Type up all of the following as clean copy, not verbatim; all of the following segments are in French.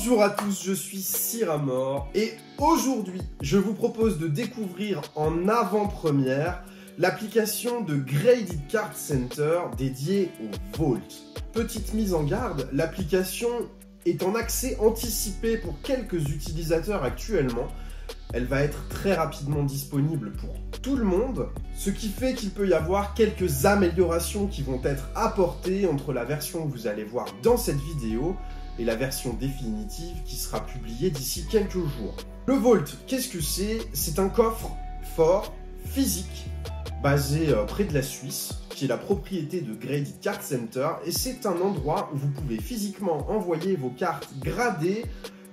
Bonjour à tous, je suis Siramor et aujourd'hui, je vous propose de découvrir en avant-première l'application de Graded Card Center dédiée au Vault. Petite mise en garde, l'application est en accès anticipé pour quelques utilisateurs actuellement. Elle va être très rapidement disponible pour tout le monde, ce qui fait qu'il peut y avoir quelques améliorations qui vont être apportées entre la version que vous allez voir dans cette vidéo et la version définitive qui sera publiée d'ici quelques jours. Le Vault, qu'est-ce que c'est? C'est un coffre fort, physique, basé près de la Suisse, qui est la propriété de Graded Card Center, et c'est un endroit où vous pouvez physiquement envoyer vos cartes gradées,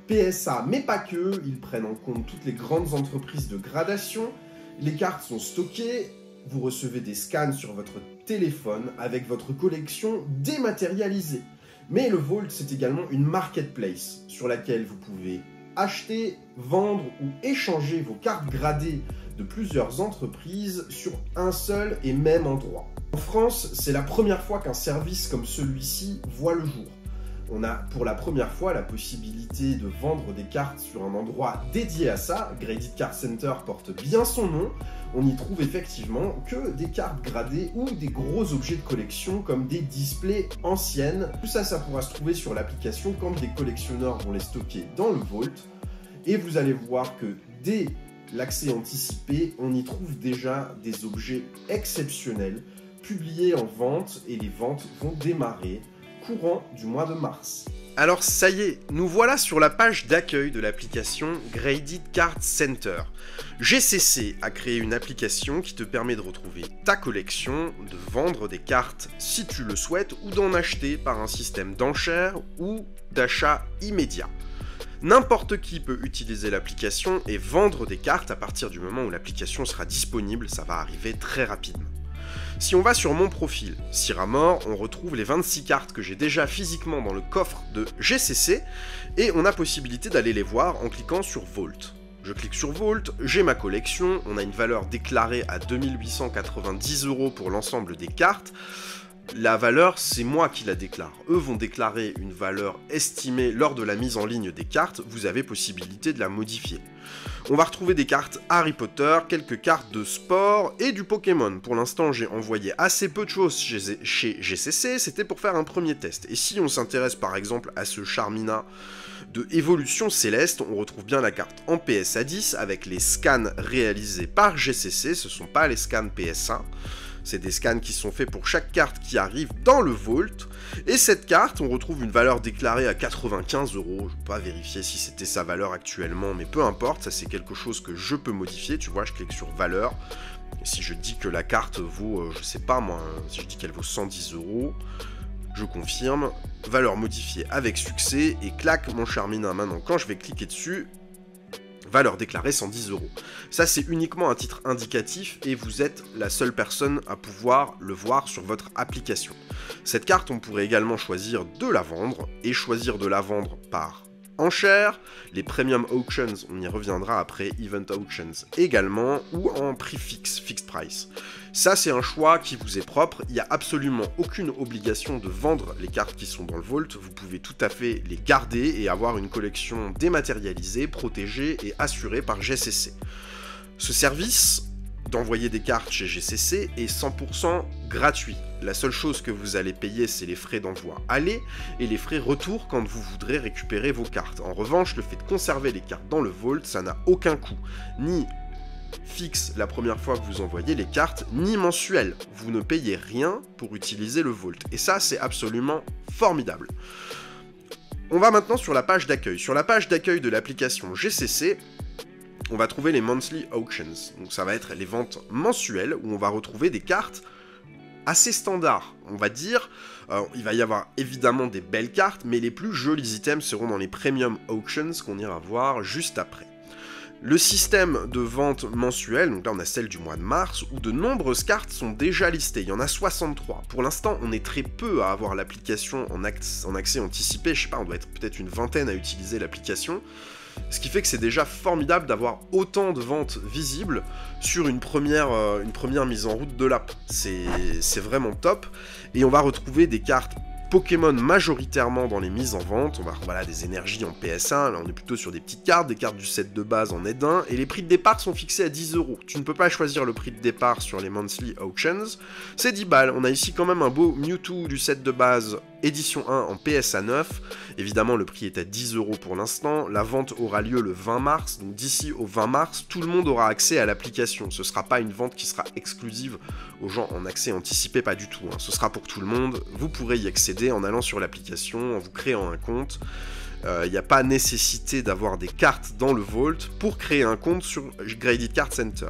PSA, mais pas que, ils prennent en compte toutes les grandes entreprises de gradation. Les cartes sont stockées, vous recevez des scans sur votre téléphone avec votre collection dématérialisée. Mais le Vault, c'est également une marketplace sur laquelle vous pouvez acheter, vendre ou échanger vos cartes gradées de plusieurs entreprises sur un seul et même endroit. En France, c'est la première fois qu'un service comme celui-ci voit le jour. On a pour la première fois la possibilité de vendre des cartes sur un endroit dédié à ça. Graded Card Center porte bien son nom. On y trouve effectivement que des cartes gradées ou des gros objets de collection comme des displays anciennes. Tout ça, ça pourra se trouver sur l'application quand des collectionneurs vont les stocker dans le Vault. Et vous allez voir que dès l'accès anticipé, on y trouve déjà des objets exceptionnels publiés en vente et les ventes vont démarrer courant du mois de mars. Alors ça y est, nous voilà sur la page d'accueil de l'application Graded Card Center. GCC a créé une application qui te permet de retrouver ta collection, de vendre des cartes si tu le souhaites ou d'en acheter par un système d'enchères ou d'achat immédiat. N'importe qui peut utiliser l'application et vendre des cartes à partir du moment où l'application sera disponible, ça va arriver très rapidement. Si on va sur mon profil, Siramor, on retrouve les 26 cartes que j'ai déjà physiquement dans le coffre de GCC et on a possibilité d'aller les voir en cliquant sur Vault. Je clique sur Vault, j'ai ma collection, on a une valeur déclarée à 2890 € pour l'ensemble des cartes. La valeur, c'est moi qui la déclare. Eux vont déclarer une valeur estimée lors de la mise en ligne des cartes, vous avez possibilité de la modifier. On va retrouver des cartes Harry Potter, quelques cartes de sport et du Pokémon. Pour l'instant, j'ai envoyé assez peu de choses chez GCC, c'était pour faire un premier test. Et si on s'intéresse par exemple à ce Charmina de Évolution Céleste, on retrouve bien la carte en PSA 10 avec les scans réalisés par GCC, ce ne sont pas les scans PSA. C'est des scans qui sont faits pour chaque carte qui arrive dans le Vault. Et cette carte, on retrouve une valeur déclarée à 95 €. Je ne vais pas vérifier si c'était sa valeur actuellement, mais peu importe, ça c'est quelque chose que je peux modifier. Tu vois, je clique sur valeur. Et si je dis que la carte vaut, je sais pas moi, si je dis qu'elle vaut 110 €, je confirme. Valeur modifiée avec succès. Et clac, mon Charmina maintenant, quand je vais cliquer dessus, valeur déclarée 110 €. Ça, c'est uniquement un titre indicatif et vous êtes la seule personne à pouvoir le voir sur votre application. Cette carte, on pourrait également choisir de la vendre et choisir de la vendre par enchères, les Premium Auctions, on y reviendra après, Event Auctions également, ou en prix fixe, fixed price. Ça, c'est un choix qui vous est propre, il n'y a absolument aucune obligation de vendre les cartes qui sont dans le Vault, vous pouvez tout à fait les garder et avoir une collection dématérialisée, protégée et assurée par GCC. Ce service d'envoyer des cartes chez GCC est 100% gratuit. La seule chose que vous allez payer, c'est les frais d'envoi aller et les frais retour quand vous voudrez récupérer vos cartes. En revanche, le fait de conserver les cartes dans le Vault, ça n'a aucun coût, ni fixe la première fois que vous envoyez les cartes, ni mensuel. Vous ne payez rien pour utiliser le Vault. Et ça, c'est absolument formidable. On va maintenant sur la page d'accueil. Sur la page d'accueil de l'application GCC, on va trouver les Monthly Auctions. Donc ça va être les ventes mensuelles où on va retrouver des cartes assez standards, on va dire. Il va y avoir évidemment des belles cartes, mais les plus jolis items seront dans les Premium Auctions qu'on ira voir juste après. Le système de vente mensuelle, donc là on a celle du mois de mars, où de nombreuses cartes sont déjà listées, il y en a 63. Pour l'instant, on est très peu à avoir l'application en accès anticipé, je sais pas, on doit être peut-être une vingtaine à utiliser l'application. Ce qui fait que c'est déjà formidable d'avoir autant de ventes visibles sur une première mise en route de l'app. C'est vraiment top. Et on va retrouver des cartes Pokémon majoritairement dans les mises en vente. On va voilà, des énergies en PS1, là on est plutôt sur des petites cartes, des cartes du set de base en aide 1, et les prix de départ sont fixés à 10 €. Tu ne peux pas choisir le prix de départ sur les monthly auctions, c'est 10 balles. On a ici quand même un beau Mewtwo du set de base édition 1 en PSA 9, évidemment le prix est à 10 € pour l'instant, la vente aura lieu le 20 mars, donc d'ici au 20 mars, tout le monde aura accès à l'application, ce ne sera pas une vente qui sera exclusive aux gens en accès anticipé, pas du tout, hein. Ce sera pour tout le monde, vous pourrez y accéder en allant sur l'application, en vous créant un compte. Il n'y a pas nécessité d'avoir des cartes dans le Vault pour créer un compte sur Graded Card Center.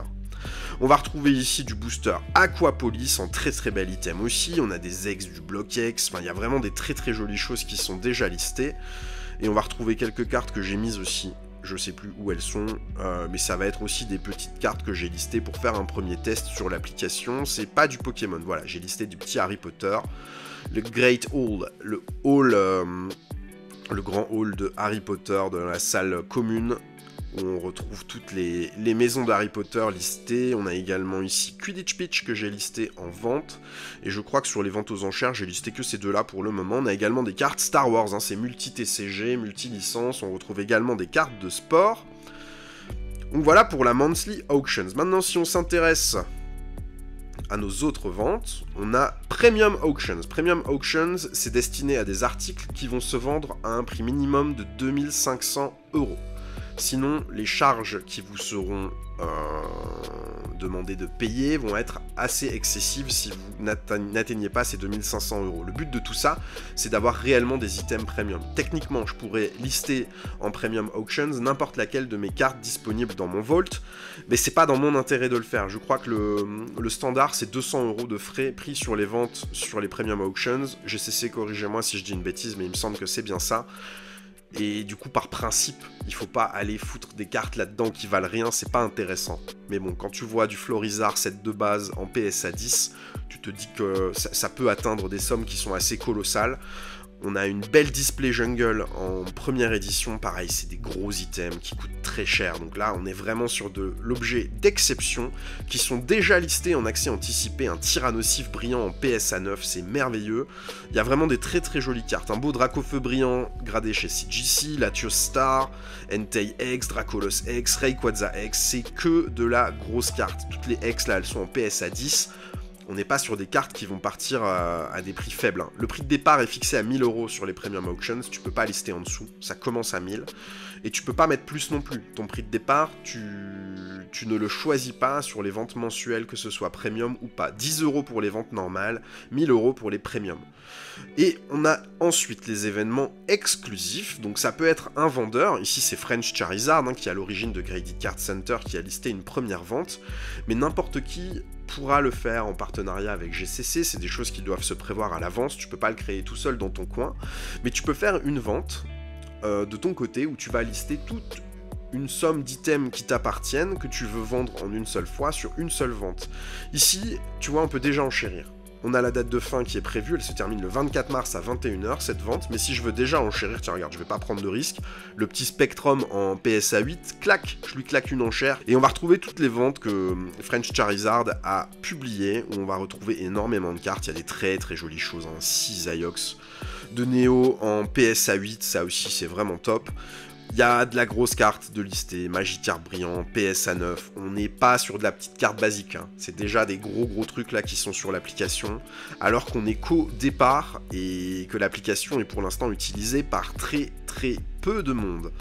On va retrouver ici du booster Aquapolis en très très bel item aussi, on a des ex du bloc X, enfin il y a vraiment des très très jolies choses qui sont déjà listées, et on va retrouver quelques cartes que j'ai mises aussi, je sais plus où elles sont, mais ça va être aussi des petites cartes que j'ai listées pour faire un premier test sur l'application, c'est pas du Pokémon, voilà, j'ai listé du petit Harry Potter, le Great Hall, le grand hall de Harry Potter, de la salle commune, où on retrouve toutes les maisons d'Harry Potter listées. On a également ici Quidditch Pitch que j'ai listé en vente, et je crois que sur les ventes aux enchères, j'ai listé que ces deux-là pour le moment. On a également des cartes Star Wars, hein, c'est multi-TCG, multi-licence, on retrouve également des cartes de sport. Donc voilà pour la Monthly Auctions. Maintenant, si on s'intéresse à nos autres ventes, on a Premium Auctions. Premium Auctions, c'est destiné à des articles qui vont se vendre à un prix minimum de 2500 €. Sinon, les charges qui vous seront demandées de payer vont être assez excessives si vous n'atteignez pas ces 2500 €. Le but de tout ça, c'est d'avoir réellement des items premium. Techniquement, je pourrais lister en Premium Auctions n'importe laquelle de mes cartes disponibles dans mon Vault, mais c'est pas dans mon intérêt de le faire. Je crois que le standard, c'est 200 € de frais pris sur les ventes sur les Premium Auctions. GCC, corrigez-moi si je dis une bêtise, mais il me semble que c'est bien ça. Et du coup, par principe, il faut pas aller foutre des cartes là-dedans qui valent rien, c'est pas intéressant. Mais bon, quand tu vois du Florizard set de base en PSA 10, tu te dis que ça peut atteindre des sommes qui sont assez colossales. On a une belle display jungle en première édition, pareil, c'est des gros items qui coûtent très cher. Donc là, on est vraiment sur de l'objet d'exception qui sont déjà listés en accès anticipé. Un Tyrannosif brillant en PSA 9, c'est merveilleux. Il y a vraiment des très très jolies cartes. Un beau Dracofeu brillant gradé chez CGC, Latios Star, Entei X, Dracolos X, Rayquaza X, c'est que de la grosse carte. Toutes les X là, elles sont en PSA 10. On n'est pas sur des cartes qui vont partir à des prix faibles, hein. Le prix de départ est fixé à 1000 € sur les Premium Auctions, tu peux pas lister en dessous, ça commence à 1000, et tu peux pas mettre plus non plus. Ton prix de départ, tu ne le choisis pas sur les ventes mensuelles, que ce soit Premium ou pas. 10 € pour les ventes normales, 1000 € pour les Premium. Et on a ensuite les événements exclusifs, donc ça peut être un vendeur, ici c'est French Charizard, hein, qui est à l'origine de Graded Card Center, qui a listé une première vente, mais n'importe qui pourra le faire en partenariat avec GCC, c'est des choses qui doivent se prévoir à l'avance, tu peux pas le créer tout seul dans ton coin, mais tu peux faire une vente de ton côté où tu vas lister toute une somme d'items qui t'appartiennent, que tu veux vendre en une seule fois sur une seule vente. Ici, tu vois, on peut déjà enchérir. On a la date de fin qui est prévue, elle se termine le 24 mars à 21 h cette vente, mais si je veux déjà enchérir, tiens regarde, je vais pas prendre de risque, le petit Spectrum en PSA 8, clac, je lui claque une enchère, et on va retrouver toutes les ventes que French Charizard a publiées, où on va retrouver énormément de cartes, il y a des très très jolies choses, hein, 6 Iox de Neo en PSA 8, ça aussi c'est vraiment top. Il y a de la grosse carte de lister, Magikarp brillant, PSA 9, on n'est pas sur de la petite carte basique, hein. C'est déjà des gros trucs là qui sont sur l'application, alors qu'on est qu'au départ et que l'application est pour l'instant utilisée par très peu de monde.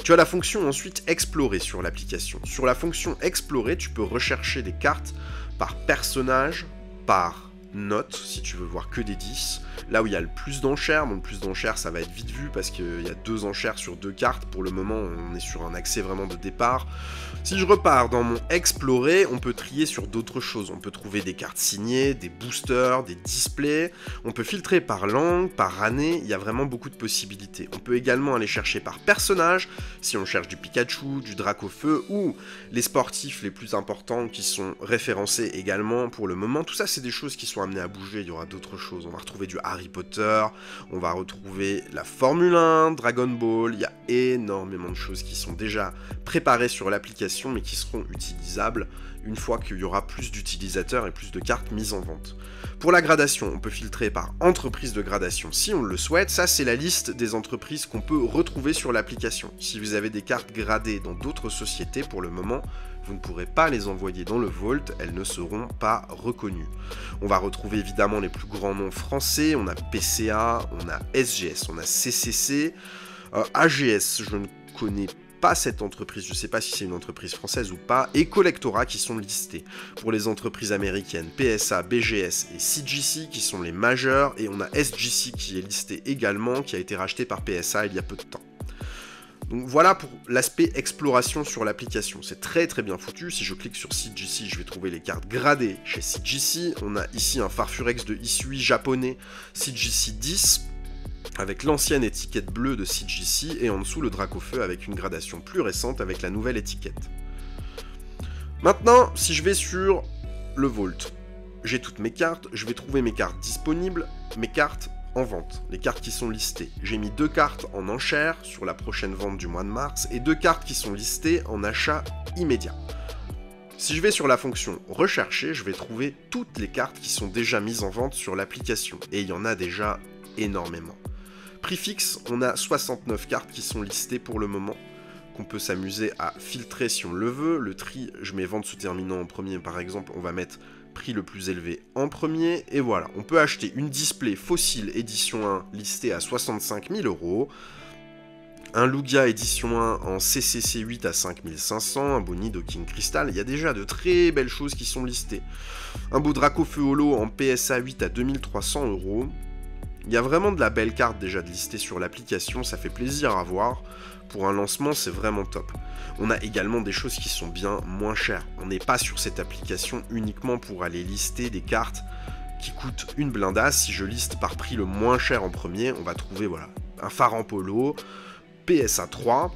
Tu as la fonction ensuite explorer sur l'application. Sur la fonction explorer, tu peux rechercher des cartes par personnage, par note, si tu veux voir que des 10, là où il y a le plus d'enchères. Bon, le plus d'enchères, ça va être vite vu parce qu'il y a 2 enchères sur 2 cartes. Pour le moment, on est sur un accès vraiment de départ. Si je repars dans mon explorer, on peut trier sur d'autres choses. On peut trouver des cartes signées, des boosters, des displays. On peut filtrer par langue, par année. Il y a vraiment beaucoup de possibilités. On peut également aller chercher par personnage, si on cherche du Pikachu, du Dracofeu ou les sportifs les plus importants qui sont référencés également pour le moment. Tout ça, c'est des choses qui sont amenées à bouger. Il y aura d'autres choses. On va retrouver du Harry Potter, on va retrouver la Formule 1, Dragon Ball. Il y a énormément de choses qui sont déjà préparées sur l'application mais qui seront utilisables une fois qu'il y aura plus d'utilisateurs et plus de cartes mises en vente. Pour la gradation, on peut filtrer par entreprise de gradation si on le souhaite. Ça, c'est la liste des entreprises qu'on peut retrouver sur l'application. Si vous avez des cartes gradées dans d'autres sociétés, pour le moment, vous ne pourrez pas les envoyer dans le Vault, elles ne seront pas reconnues. On va retrouver évidemment les plus grands noms français, on a PCA, on a SGS, on a CCC, AGS, je ne connais pas cette entreprise, je ne sais pas si c'est une entreprise française ou pas, et Collectora qui sont listés. Pour les entreprises américaines, PSA, BGS et CGC qui sont les majeurs, et on a SGC qui est listé également, qui a été racheté par PSA il y a peu de temps. Donc voilà pour l'aspect exploration sur l'application, c'est très très bien foutu. Si je clique sur CGC, je vais trouver les cartes gradées chez CGC. On a ici un Farfurex de Isui japonais CGC 10, avec l'ancienne étiquette bleue de CGC, et en dessous le Dracofeu avec une gradation plus récente avec la nouvelle étiquette. Maintenant, si je vais sur le Vault, j'ai toutes mes cartes, je vais trouver mes cartes disponibles, mes cartes en vente, les cartes qui sont listées. J'ai mis 2 cartes en enchère sur la prochaine vente du mois de mars, et 2 cartes qui sont listées en achat immédiat. Si je vais sur la fonction rechercher, je vais trouver toutes les cartes qui sont déjà mises en vente sur l'application, et il y en a déjà énormément. Prix fixe, on a 69 cartes qui sont listées pour le moment, qu'on peut s'amuser à filtrer si on le veut. Le tri, je mets vente se terminant en premier par exemple, on va mettre prix le plus élevé en premier, et voilà. On peut acheter une display Fossil édition 1 listée à 65 000 €, un Lugia édition 1 en CCC 8 à 5500, un Bonido King Crystal, il y a déjà de très belles choses qui sont listées. Un beau Dracofeu Holo en PSA 8 à 2300 €. Il y a vraiment de la belle carte déjà de listée sur l'application, ça fait plaisir à voir. Pour un lancement, c'est vraiment top. On a également des choses qui sont bien moins chères. On n'est pas sur cette application uniquement pour aller lister des cartes qui coûtent une blindasse. Si je liste par prix le moins cher en premier, on va trouver voilà, un Faran Polo, PSA 3,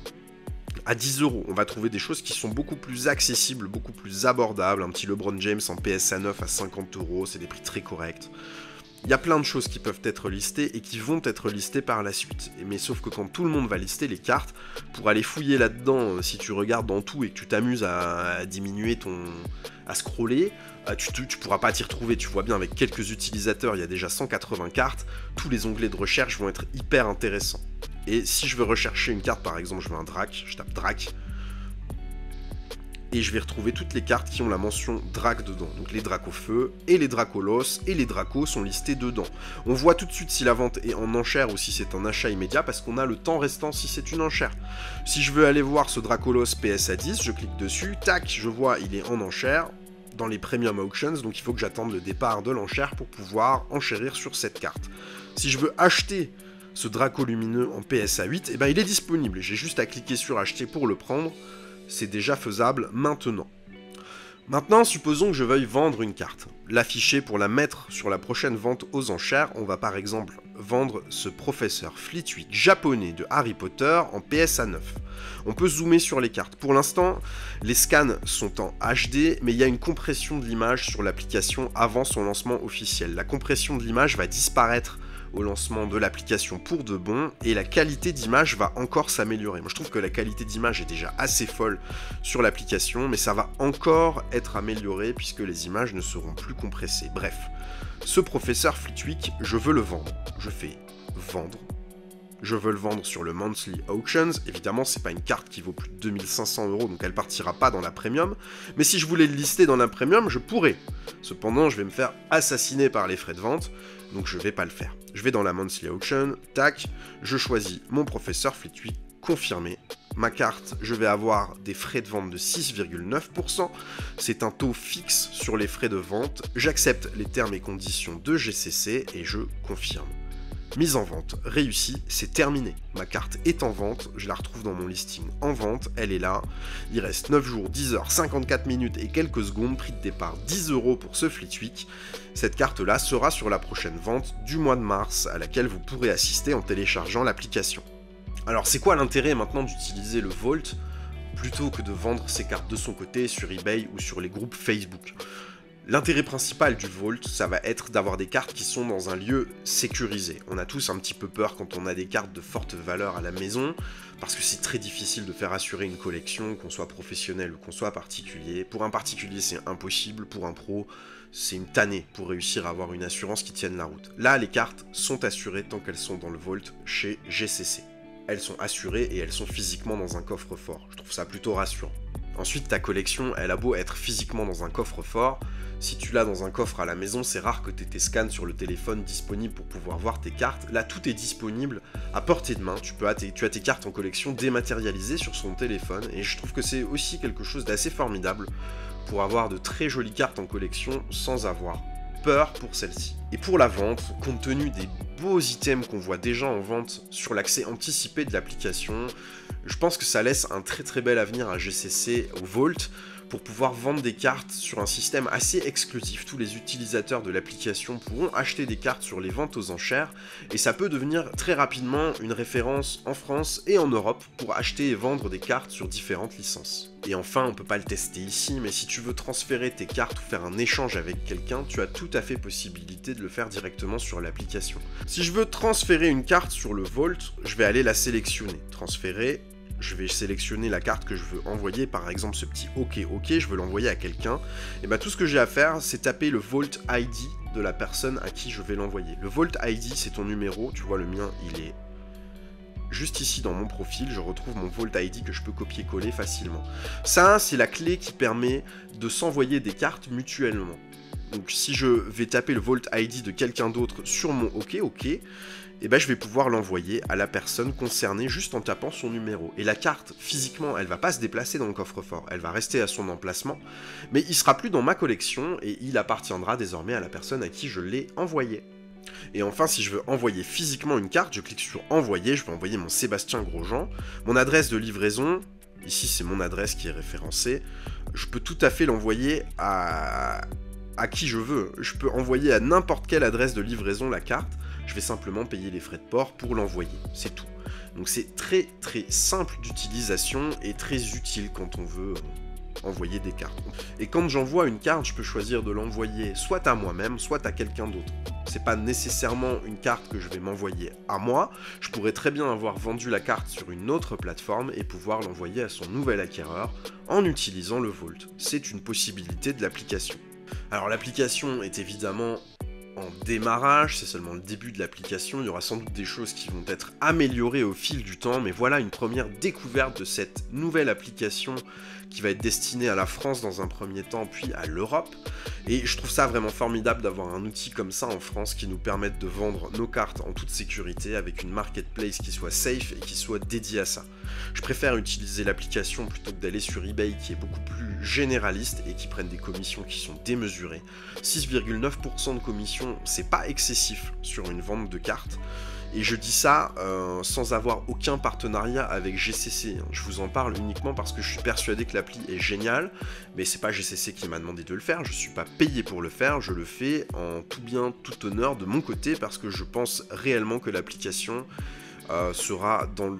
à 10 €. On va trouver des choses qui sont beaucoup plus accessibles, beaucoup plus abordables. Un petit LeBron James en PSA 9 à 50 €, c'est des prix très corrects. Il y a plein de choses qui peuvent être listées et qui vont être listées par la suite. Mais sauf que quand tout le monde va lister les cartes, pour aller fouiller là-dedans, si tu regardes dans tout et que tu t'amuses à diminuer à scroller, tu pourras pas t'y retrouver. Tu vois bien, avec quelques utilisateurs, il y a déjà 180 cartes. Tous les onglets de recherche vont être hyper intéressants. Et si je veux rechercher une carte, par exemple, je veux un Drac, je tape Drac, et je vais retrouver toutes les cartes qui ont la mention Drac dedans. Donc les Dracofeu et les Dracolos et les Dracos sont listés dedans. On voit tout de suite si la vente est en enchère ou si c'est un achat immédiat, parce qu'on a le temps restant si c'est une enchère. Si je veux aller voir ce Dracolos PSA 10, je clique dessus, tac, je vois il est en enchère dans les Premium Auctions, donc il faut que j'attende le départ de l'enchère pour pouvoir enchérir sur cette carte. Si je veux acheter ce Draco lumineux en PSA 8, eh ben il est disponible. J'ai juste à cliquer sur acheter pour le prendre. C'est déjà faisable maintenant. Maintenant, supposons que je veuille vendre une carte, l'afficher pour la mettre sur la prochaine vente aux enchères. On va par exemple vendre ce professeur Flitwick japonais de Harry Potter en PSA 9. On peut zoomer sur les cartes. Pour l'instant, les scans sont en HD, mais il y a une compression de l'image sur l'application avant son lancement officiel. La compression de l'image va disparaître au lancement de l'application pour de bon, et la qualité d'image va encore s'améliorer. Moi je trouve que la qualité d'image est déjà assez folle sur l'application, mais ça va encore être amélioré puisque les images ne seront plus compressées. Bref, ce professeur Flitwick, je veux le vendre. Je fais vendre. Je veux le vendre sur le Monthly Auctions. Évidemment, c'est pas une carte qui vaut plus de 2500 €, donc elle partira pas dans la Premium. Mais si je voulais le lister dans la Premium, je pourrais. Cependant, je vais me faire assassiner par les frais de vente, donc je vais pas le faire. Je vais dans la Monthly Auction, tac, je choisis mon professeur Flitwick, confirmé. Ma carte, je vais avoir des frais de vente de 6,9%. C'est un taux fixe sur les frais de vente. J'accepte les termes et conditions de GCC et je confirme. Mise en vente, réussi, c'est terminé. Ma carte est en vente, je la retrouve dans mon listing en vente, elle est là. Il reste 9 jours, 10 heures, 54 minutes et quelques secondes, prix de départ 10 € pour ce Flitwick. Cette carte-là sera sur la prochaine vente du mois de mars, à laquelle vous pourrez assister en téléchargeant l'application. Alors c'est quoi l'intérêt maintenant d'utiliser le Vault plutôt que de vendre ses cartes de son côté sur eBay ou sur les groupes Facebook ? L'intérêt principal du Vault, ça va être d'avoir des cartes qui sont dans un lieu sécurisé. On a tous un petit peu peur quand on a des cartes de forte valeur à la maison, parce que c'est très difficile de faire assurer une collection, qu'on soit professionnel ou qu'on soit particulier. Pour un particulier, c'est impossible. Pour un pro, c'est une tannée pour réussir à avoir une assurance qui tienne la route. Là, les cartes sont assurées tant qu'elles sont dans le Vault chez GCC. Elles sont assurées et elles sont physiquement dans un coffre-fort. Je trouve ça plutôt rassurant. Ensuite, ta collection, elle a beau être physiquement dans un coffre-fort, si tu l'as dans un coffre à la maison, c'est rare que tu aies tes scans sur le téléphone disponibles pour pouvoir voir tes cartes. Là, tout est disponible à portée de main. Tu as tes cartes en collection dématérialisées sur son téléphone, et je trouve que c'est aussi quelque chose d'assez formidable pour avoir de très jolies cartes en collection sans avoir peur pour celle-ci. Et pour la vente, compte tenu des beaux items qu'on voit déjà en vente sur l'accès anticipé de l'application, je pense que ça laisse un très bel avenir à GCC au Vault pour pouvoir vendre des cartes sur un système assez exclusif. Tous les utilisateurs de l'application pourront acheter des cartes sur les ventes aux enchères et ça peut devenir très rapidement une référence en France et en Europe pour acheter et vendre des cartes sur différentes licences. Et enfin, on peut pas le tester ici, mais si tu veux transférer tes cartes ou faire un échange avec quelqu'un, tu as tout à fait possibilité de le faire directement sur l'application. Si je veux transférer une carte sur le Vault, je vais aller la sélectionner. Transférer. Je vais sélectionner la carte que je veux envoyer, par exemple ce petit OK, je veux l'envoyer à quelqu'un. Et bien tout ce que j'ai à faire, c'est taper le Vault ID de la personne à qui je vais l'envoyer. Le Vault ID, c'est ton numéro, tu vois le mien, il est juste ici dans mon profil, je retrouve mon Vault ID que je peux copier-coller facilement. Ça, c'est la clé qui permet de s'envoyer des cartes mutuellement. Donc si je vais taper le Vault ID de quelqu'un d'autre sur mon OK, et ben je vais pouvoir l'envoyer à la personne concernée juste en tapant son numéro. Et la carte, physiquement, elle va pas se déplacer dans le coffre-fort, elle va rester à son emplacement, mais il sera plus dans ma collection et il appartiendra désormais à la personne à qui je l'ai envoyé. Et enfin, si je veux envoyer physiquement une carte, je clique sur envoyer, je vais envoyer mon Sébastien Grosjean, mon adresse de livraison. Ici, c'est mon adresse qui est référencée. Je peux tout à fait l'envoyer à qui je veux. Je peux envoyer à n'importe quelle adresse de livraison la carte. Je vais simplement payer les frais de port pour l'envoyer. C'est tout. Donc c'est très simple d'utilisation et très utile quand on veut envoyer des cartes. Et quand j'envoie une carte, je peux choisir de l'envoyer soit à moi-même, soit à quelqu'un d'autre. C'est pas nécessairement une carte que je vais m'envoyer à moi. Je pourrais très bien avoir vendu la carte sur une autre plateforme et pouvoir l'envoyer à son nouvel acquéreur en utilisant le Vault. C'est une possibilité de l'application. Alors l'application est évidemment en démarrage, c'est seulement le début de l'application, il y aura sans doute des choses qui vont être améliorées au fil du temps, mais voilà une première découverte de cette nouvelle application qui va être destinée à la France dans un premier temps, puis à l'Europe. Et je trouve ça vraiment formidable d'avoir un outil comme ça en France qui nous permette de vendre nos cartes en toute sécurité avec une marketplace qui soit safe et qui soit dédiée à ça. Je préfère utiliser l'application plutôt que d'aller sur eBay qui est beaucoup plus généraliste et qui prennent des commissions qui sont démesurées. 6,9% de commission, c'est pas excessif sur une vente de cartes. Et je dis ça sans avoir aucun partenariat avec GCC. Je vous en parle uniquement parce que je suis persuadé que l'appli est géniale, mais c'est pas GCC qui m'a demandé de le faire, je suis pas payé pour le faire, je le fais en tout bien, tout honneur de mon côté parce que je pense réellement que l'application sera dans le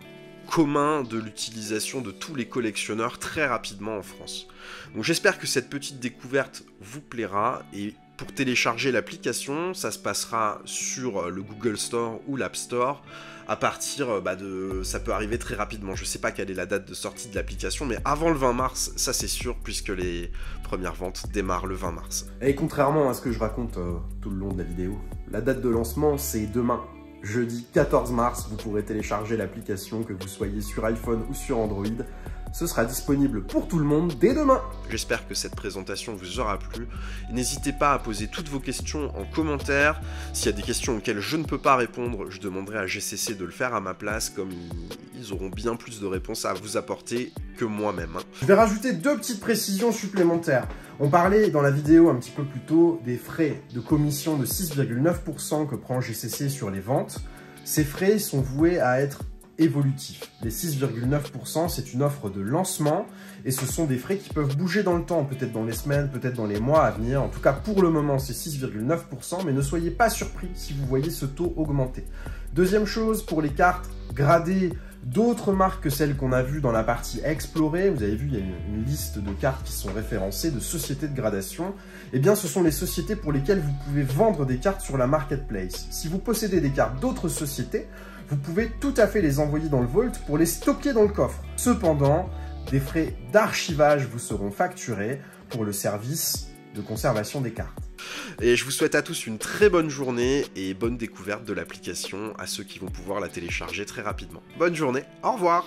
commun de l'utilisation de tous les collectionneurs très rapidement en France. Donc j'espère que cette petite découverte vous plaira et pour télécharger l'application, ça se passera sur le Google Store ou l'App Store à partir de... ça peut arriver très rapidement. Je ne sais pas quelle est la date de sortie de l'application, mais avant le 20 mars, ça c'est sûr, puisque les premières ventes démarrent le 20 mars. Et contrairement à ce que je raconte tout le long de la vidéo, la date de lancement c'est demain. Jeudi 14 mars, vous pourrez télécharger l'application, que vous soyez sur iPhone ou sur Android. Ce sera disponible pour tout le monde dès demain. J'espère que cette présentation vous aura plu. N'hésitez pas à poser toutes vos questions en commentaire. S'il y a des questions auxquelles je ne peux pas répondre, je demanderai à GCC de le faire à ma place, comme ils auront bien plus de réponses à vous apporter que moi-même. Je vais rajouter deux petites précisions supplémentaires. On parlait dans la vidéo un petit peu plus tôt des frais de commission de 6,9% que prend GCC sur les ventes. Ces frais sont voués à être évolutif. Les 6,9%, c'est une offre de lancement et ce sont des frais qui peuvent bouger dans le temps, peut-être dans les semaines, peut-être dans les mois à venir. En tout cas, pour le moment, c'est 6,9%, mais ne soyez pas surpris si vous voyez ce taux augmenter. Deuxième chose, pour les cartes gradées D'autres marques que celles qu'on a vues dans la partie Explorer, vous avez vu, il y a une liste de cartes qui sont référencées, de sociétés de gradation. Eh bien, ce sont les sociétés pour lesquelles vous pouvez vendre des cartes sur la marketplace. Si vous possédez des cartes d'autres sociétés, vous pouvez tout à fait les envoyer dans le Vault pour les stocker dans le coffre. Cependant, des frais d'archivage vous seront facturés pour le service de conservation des cartes. Et je vous souhaite à tous une très bonne journée et bonne découverte de l'application à ceux qui vont pouvoir la télécharger très rapidement. Bonne journée, au revoir!